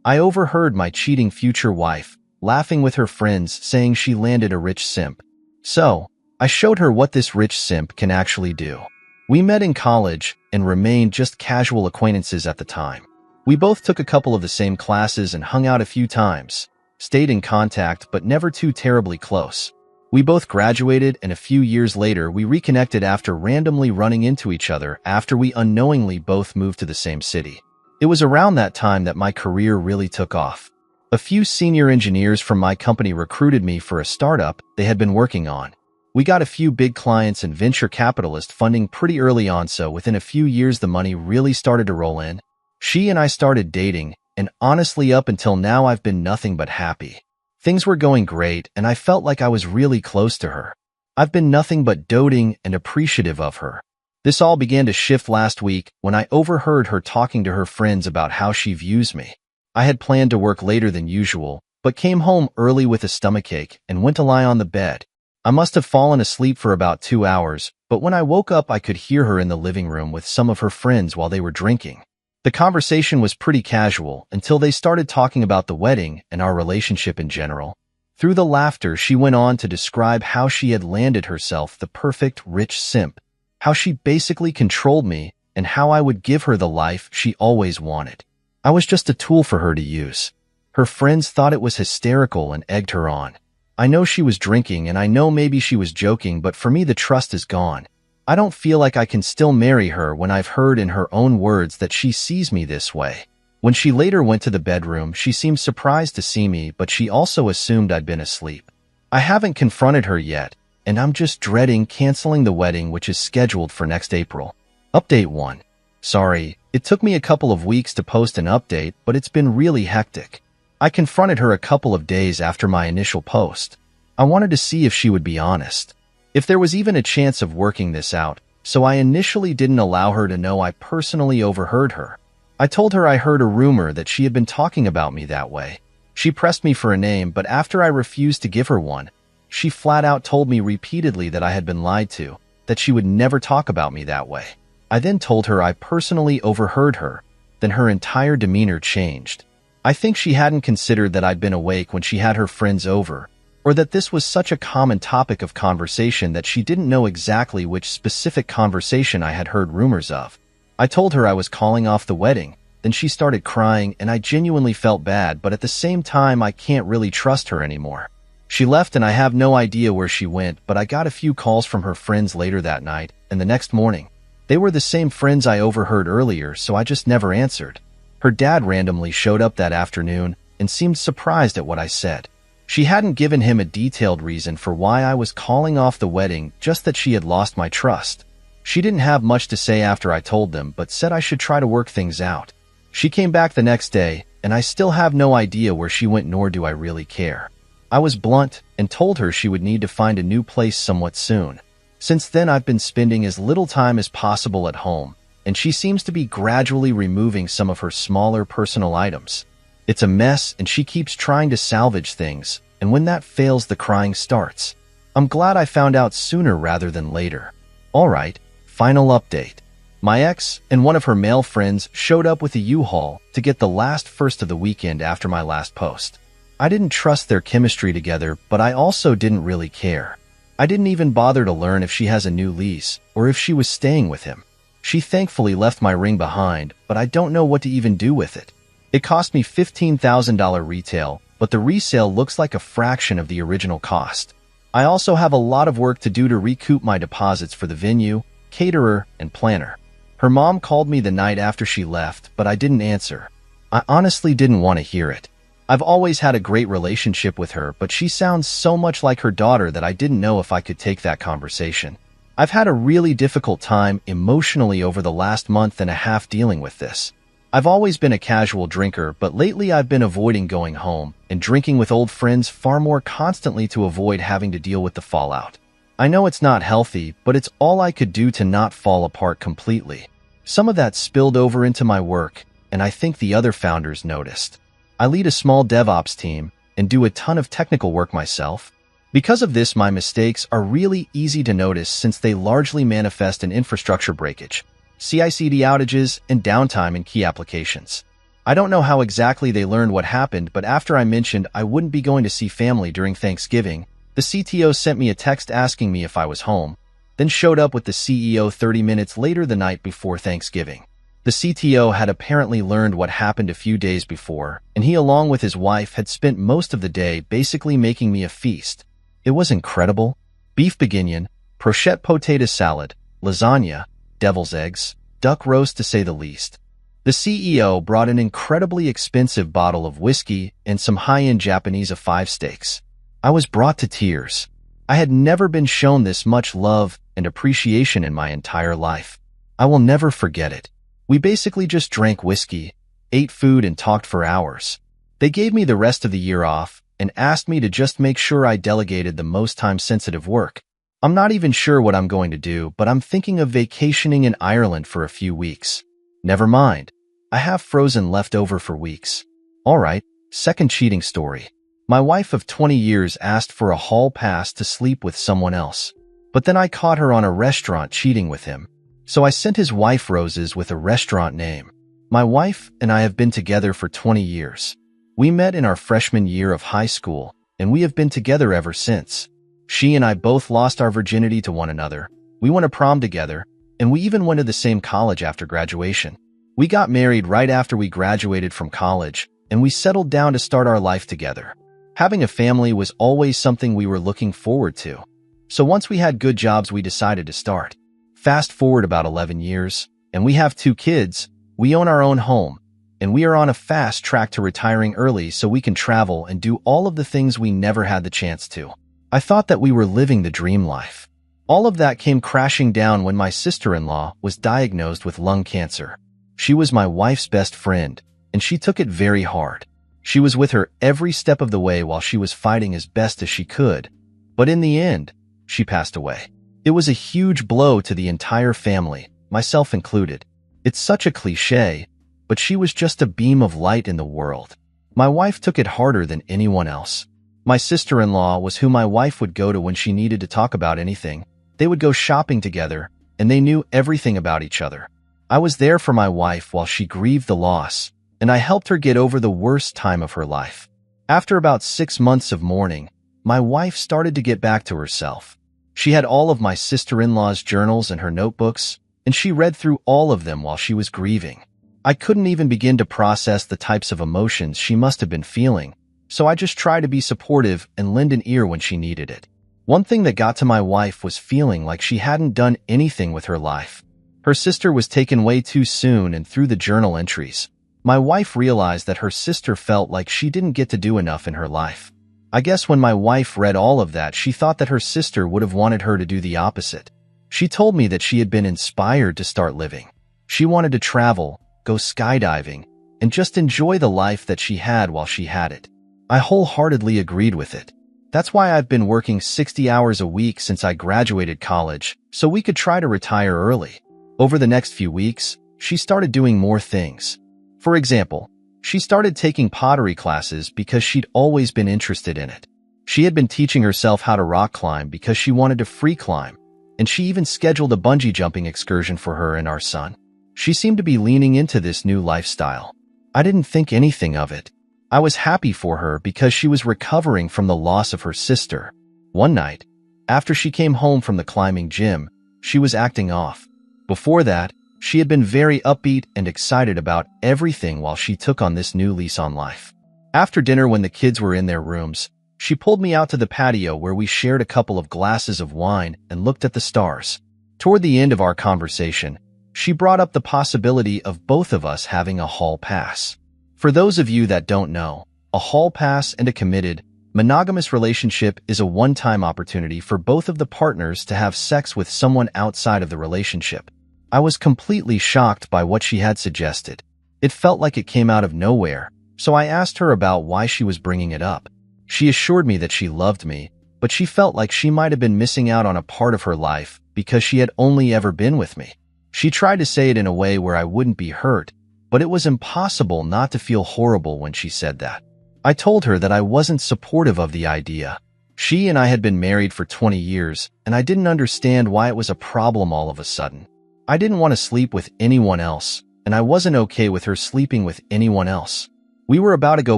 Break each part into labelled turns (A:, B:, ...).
A: I overheard my cheating future wife laughing with her friends saying she landed a rich simp. So, I showed her what this rich simp can actually do. We met in college and remained just casual acquaintances at the time. We both took a couple of the same classes and hung out a few times, stayed in contact but never too terribly close. We both graduated, and a few years later we reconnected after randomly running into each other after we unknowingly both moved to the same city. It was around that time that my career really took off. A few senior engineers from my company recruited me for a startup they had been working on. We got a few big clients and venture capitalist funding pretty early on, so within a few years the money really started to roll in. She and I started dating, and honestly up until now I've been nothing but happy. Things were going great, and I felt like I was really close to her. I've been nothing but doting and appreciative of her. This all began to shift last week when I overheard her talking to her friends about how she views me. I had planned to work later than usual, but came home early with a stomachache and went to lie on the bed. I must have fallen asleep for about 2 hours, but when I woke up I could hear her in the living room with some of her friends while they were drinking. The conversation was pretty casual until they started talking about the wedding and our relationship in general. Through the laughter, she went on to describe how she had landed herself the perfect rich simp, how she basically controlled me, and how I would give her the life she always wanted. I was just a tool for her to use. Her friends thought it was hysterical and egged her on. I know she was drinking, and I know maybe she was joking, but for me the trust is gone. I don't feel like I can still marry her when I've heard in her own words that she sees me this way. When she later went to the bedroom, she seemed surprised to see me, but she also assumed I'd been asleep. I haven't confronted her yet, and I'm just dreading canceling the wedding, which is scheduled for next April. Update 1. Sorry, it took me a couple of weeks to post an update, but it's been really hectic. I confronted her a couple of days after my initial post. I wanted to see if she would be honest, if there was even a chance of working this out, so I initially didn't allow her to know I personally overheard her. I told her I heard a rumor that she had been talking about me that way. She pressed me for a name, but after I refused to give her one, she flat out told me repeatedly that I had been lied to, that she would never talk about me that way. I then told her I personally overheard her, then her entire demeanor changed. I think she hadn't considered that I'd been awake when she had her friends over, or that this was such a common topic of conversation that she didn't know exactly which specific conversation I had heard rumors of. I told her I was calling off the wedding, then she started crying, and I genuinely felt bad, but at the same time I can't really trust her anymore. She left and I have no idea where she went, but I got a few calls from her friends later that night and the next morning. They were the same friends I overheard earlier, so I just never answered. Her dad randomly showed up that afternoon and seemed surprised at what I said. She hadn't given him a detailed reason for why I was calling off the wedding, just that she had lost my trust. She didn't have much to say after I told them, but said I should try to work things out. She came back the next day, and I still have no idea where she went, nor do I really care. I was blunt and told her she would need to find a new place somewhat soon. Since then I've been spending as little time as possible at home, and she seems to be gradually removing some of her smaller personal items. It's a mess, and she keeps trying to salvage things, and when that fails the crying starts. I'm glad I found out sooner rather than later. Alright, final update. My ex and one of her male friends showed up with a U-Haul to get the last first of the weekend after my last post. I didn't trust their chemistry together, but I also didn't really care. I didn't even bother to learn if she has a new lease or if she was staying with him. She thankfully left my ring behind, but I don't know what to even do with it. It cost me $15,000 retail, but the resale looks like a fraction of the original cost. I also have a lot of work to do to recoup my deposits for the venue, caterer, and planner. Her mom called me the night after she left, but I didn't answer. I honestly didn't want to hear it. I've always had a great relationship with her, but she sounds so much like her daughter that I didn't know if I could take that conversation. I've had a really difficult time emotionally over the last month and a half dealing with this. I've always been a casual drinker, but lately I've been avoiding going home and drinking with old friends far more constantly to avoid having to deal with the fallout. I know it's not healthy, but it's all I could do to not fall apart completely. Some of that spilled over into my work, and I think the other founders noticed. I lead a small DevOps team and do a ton of technical work myself. Because of this, my mistakes are really easy to notice since they largely manifest in infrastructure breakage, CI/CD outages, and downtime in key applications. I don't know how exactly they learned what happened, but after I mentioned I wouldn't be going to see family during Thanksgiving, the CTO sent me a text asking me if I was home, then showed up with the CEO 30 minutes later the night before Thanksgiving. The CTO had apparently learned what happened a few days before, and he, along with his wife, had spent most of the day basically making me a feast. It was incredible. Beef bourguignon, brochette potato salad, lasagna, devil's eggs, duck roast to say the least. The CEO brought an incredibly expensive bottle of whiskey and some high-end Japanese A5 steaks. I was brought to tears. I had never been shown this much love and appreciation in my entire life. I will never forget it. We basically just drank whiskey, ate food, and talked for hours. They gave me the rest of the year off and asked me to just make sure I delegated the most time-sensitive work. I'm not even sure what I'm going to do, but I'm thinking of vacationing in Ireland for a few weeks. Never mind. I have frozen leftover for weeks. Alright, second cheating story. My wife of 20 years asked for a hall pass to sleep with someone else. But then I caught her on a restaurant cheating with him. So I sent his wife roses with a restaurant name. My wife and I have been together for 20 years. We met in our freshman year of high school, and we have been together ever since. She and I both lost our virginity to one another. We went to prom together, and we even went to the same college after graduation. We got married right after we graduated from college, and we settled down to start our life together. Having a family was always something we were looking forward to. So once we had good jobs, we decided to start. Fast forward about 11 years, and we have 2 kids, we own our own home, and we are on a fast track to retiring early so we can travel and do all of the things we never had the chance to. I thought that we were living the dream life. All of that came crashing down when my sister-in-law was diagnosed with lung cancer. She was my wife's best friend, and she took it very hard. She was with her every step of the way while she was fighting as best as she could, but in the end, she passed away. It was a huge blow to the entire family, myself included. It's such a cliché, but she was just a beam of light in the world. My wife took it harder than anyone else. My sister-in-law was who my wife would go to when she needed to talk about anything. They would go shopping together, and they knew everything about each other. I was there for my wife while she grieved the loss, and I helped her get over the worst time of her life. After about 6 months of mourning, my wife started to get back to herself. She had all of my sister-in-law's journals and her notebooks, and she read through all of them while she was grieving. I couldn't even begin to process the types of emotions she must have been feeling, so I just tried to be supportive and lend an ear when she needed it. One thing that got to my wife was feeling like she hadn't done anything with her life. Her sister was taken way too soon, and through the journal entries, my wife realized that her sister felt like she didn't get to do enough in her life. I guess when my wife read all of that, she thought that her sister would have wanted her to do the opposite. She told me that she had been inspired to start living. She wanted to travel, go skydiving, and just enjoy the life that she had while she had it. I wholeheartedly agreed with it. That's why I've been working 60 hours a week since I graduated college, so we could try to retire early. Over the next few weeks, she started doing more things. For example, she started taking pottery classes because she'd always been interested in it. She had been teaching herself how to rock climb because she wanted to free climb, and she even scheduled a bungee jumping excursion for her and our son. She seemed to be leaning into this new lifestyle. I didn't think anything of it. I was happy for her because she was recovering from the loss of her sister. One night, after she came home from the climbing gym, she was acting off. Before that, she had been very upbeat and excited about everything while she took on this new lease on life. After dinner, when the kids were in their rooms, she pulled me out to the patio where we shared a couple of glasses of wine and looked at the stars. Toward the end of our conversation, she brought up the possibility of both of us having a hall pass. For those of you that don't know, a hall pass and a committed, monogamous relationship is a one-time opportunity for both of the partners to have sex with someone outside of the relationship. I was completely shocked by what she had suggested. It felt like it came out of nowhere, so I asked her about why she was bringing it up. She assured me that she loved me, but she felt like she might have been missing out on a part of her life because she had only ever been with me. She tried to say it in a way where I wouldn't be hurt, but it was impossible not to feel horrible when she said that. I told her that I wasn't supportive of the idea. She and I had been married for 20 years, and I didn't understand why it was a problem all of a sudden. I didn't want to sleep with anyone else, and I wasn't okay with her sleeping with anyone else. We were about to go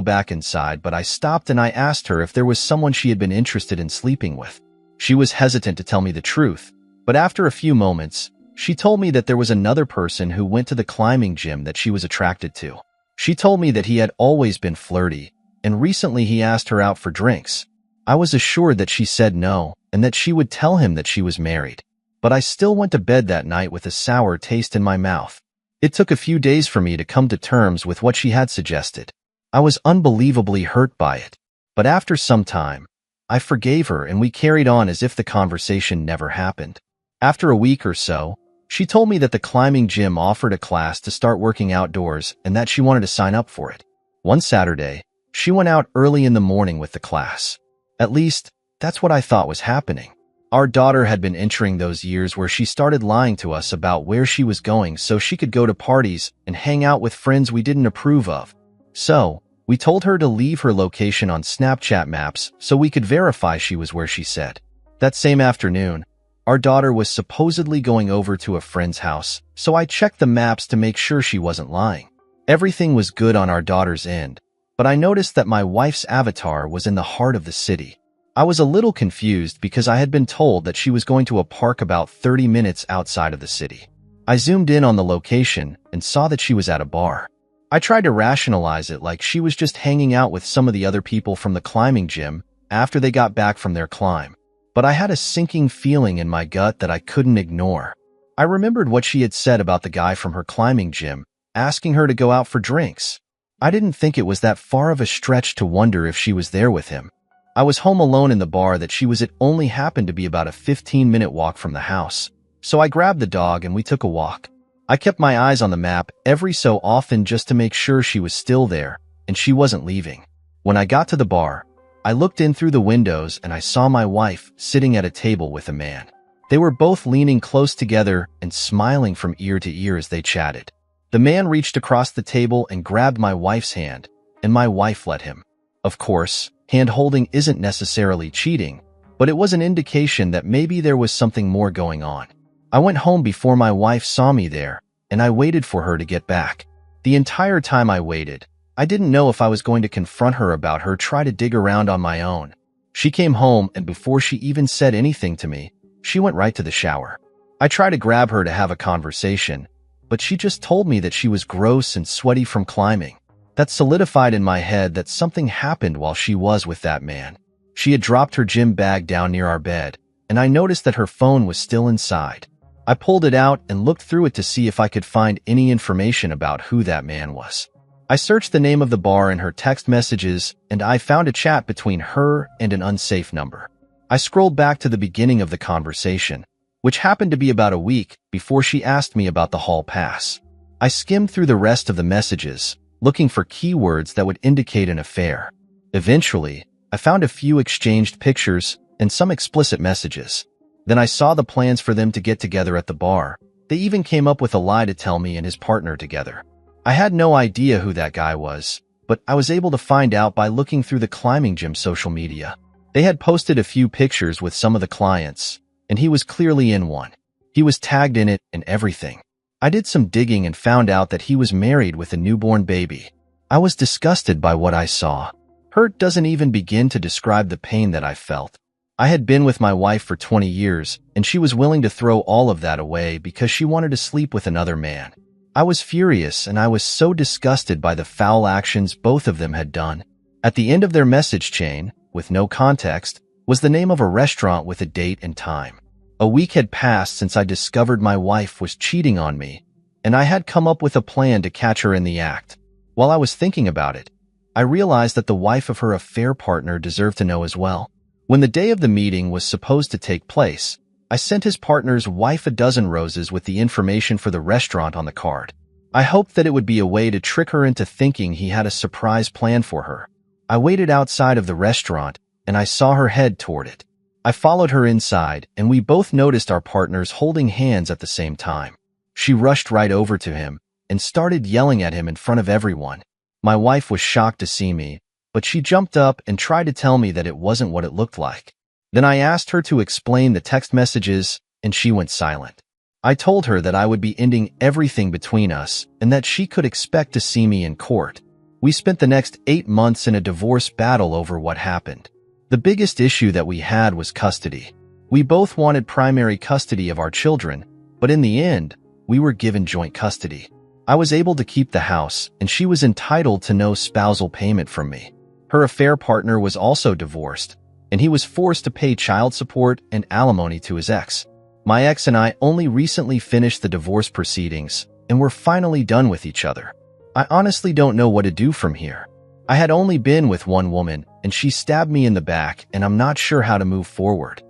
A: back inside, but I stopped and I asked her if there was someone she had been interested in sleeping with. She was hesitant to tell me the truth, but after a few moments, she told me that there was another person who went to the climbing gym that she was attracted to. She told me that he had always been flirty, and recently he asked her out for drinks. I was assured that she said no, and that she would tell him that she was married. But I still went to bed that night with a sour taste in my mouth. It took a few days for me to come to terms with what she had suggested. I was unbelievably hurt by it. But after some time, I forgave her and we carried on as if the conversation never happened. After a week or so, she told me that the climbing gym offered a class to start working outdoors and that she wanted to sign up for it. One Saturday, she went out early in the morning with the class. At least, that's what I thought was happening. Our daughter had been entering those years where she started lying to us about where she was going so she could go to parties and hang out with friends we didn't approve of. So, we told her to leave her location on Snapchat maps so we could verify she was where she said. That same afternoon, our daughter was supposedly going over to a friend's house, so I checked the maps to make sure she wasn't lying. Everything was good on our daughter's end, but I noticed that my wife's avatar was in the heart of the city. I was a little confused because I had been told that she was going to a park about 30 minutes outside of the city. I zoomed in on the location and saw that she was at a bar. I tried to rationalize it like she was just hanging out with some of the other people from the climbing gym after they got back from their climb. But I had a sinking feeling in my gut that I couldn't ignore. I remembered what she had said about the guy from her climbing gym, asking her to go out for drinks. I didn't think it was that far of a stretch to wonder if she was there with him. I was home alone in the bar that she was at only happened to be about a 15-minute walk from the house. So I grabbed the dog and we took a walk. I kept my eyes on the map every so often just to make sure she was still there and she wasn't leaving. When I got to the bar, I looked in through the windows and I saw my wife sitting at a table with a man. They were both leaning close together and smiling from ear to ear as they chatted. The man reached across the table and grabbed my wife's hand, and my wife let him. Of course, hand-holding isn't necessarily cheating, but it was an indication that maybe there was something more going on. I went home before my wife saw me there, and I waited for her to get back. The entire time I waited, I didn't know if I was going to confront her about her try to dig around on my own. She came home, and before she even said anything to me, she went right to the shower. I tried to grab her to have a conversation, but she just told me that she was gross and sweaty from climbing. That solidified in my head that something happened while she was with that man. She had dropped her gym bag down near our bed, and I noticed that her phone was still inside. I pulled it out and looked through it to see if I could find any information about who that man was. I searched the name of the bar in her text messages, and I found a chat between her and an unsafe number. I scrolled back to the beginning of the conversation, which happened to be about a week before she asked me about the hall pass. I skimmed through the rest of the messages, looking for keywords that would indicate an affair. Eventually, I found a few exchanged pictures and some explicit messages. Then I saw the plans for them to get together at the bar. They even came up with a lie to tell me and his partner together. I had no idea who that guy was, but I was able to find out by looking through the climbing gym social media. They had posted a few pictures with some of the clients, and he was clearly in one. He was tagged in it and everything. I did some digging and found out that he was married with a newborn baby. I was disgusted by what I saw. Hurt doesn't even begin to describe the pain that I felt. I had been with my wife for 20 years, and she was willing to throw all of that away because she wanted to sleep with another man. I was furious, and I was so disgusted by the foul actions both of them had done. At the end of their message chain, with no context, was the name of a restaurant with a date and time. A week had passed since I discovered my wife was cheating on me, and I had come up with a plan to catch her in the act. While I was thinking about it, I realized that the wife of her affair partner deserved to know as well. When the day of the meeting was supposed to take place, I sent his partner's wife a dozen roses with the information for the restaurant on the card. I hoped that it would be a way to trick her into thinking he had a surprise plan for her. I waited outside of the restaurant, and I saw her head toward it. I followed her inside, and we both noticed our partners holding hands at the same time. She rushed right over to him and started yelling at him in front of everyone. My wife was shocked to see me, but she jumped up and tried to tell me that it wasn't what it looked like. Then I asked her to explain the text messages, and she went silent. I told her that I would be ending everything between us and that she could expect to see me in court. We spent the next 8 months in a divorce battle over what happened. The biggest issue that we had was custody. We both wanted primary custody of our children, but in the end, we were given joint custody. I was able to keep the house, and she was entitled to no spousal payment from me. Her affair partner was also divorced, and he was forced to pay child support and alimony to his ex. My ex and I only recently finished the divorce proceedings, and we're finally done with each other. I honestly don't know what to do from here. I had only been with one woman, and she stabbed me in the back, and I'm not sure how to move forward.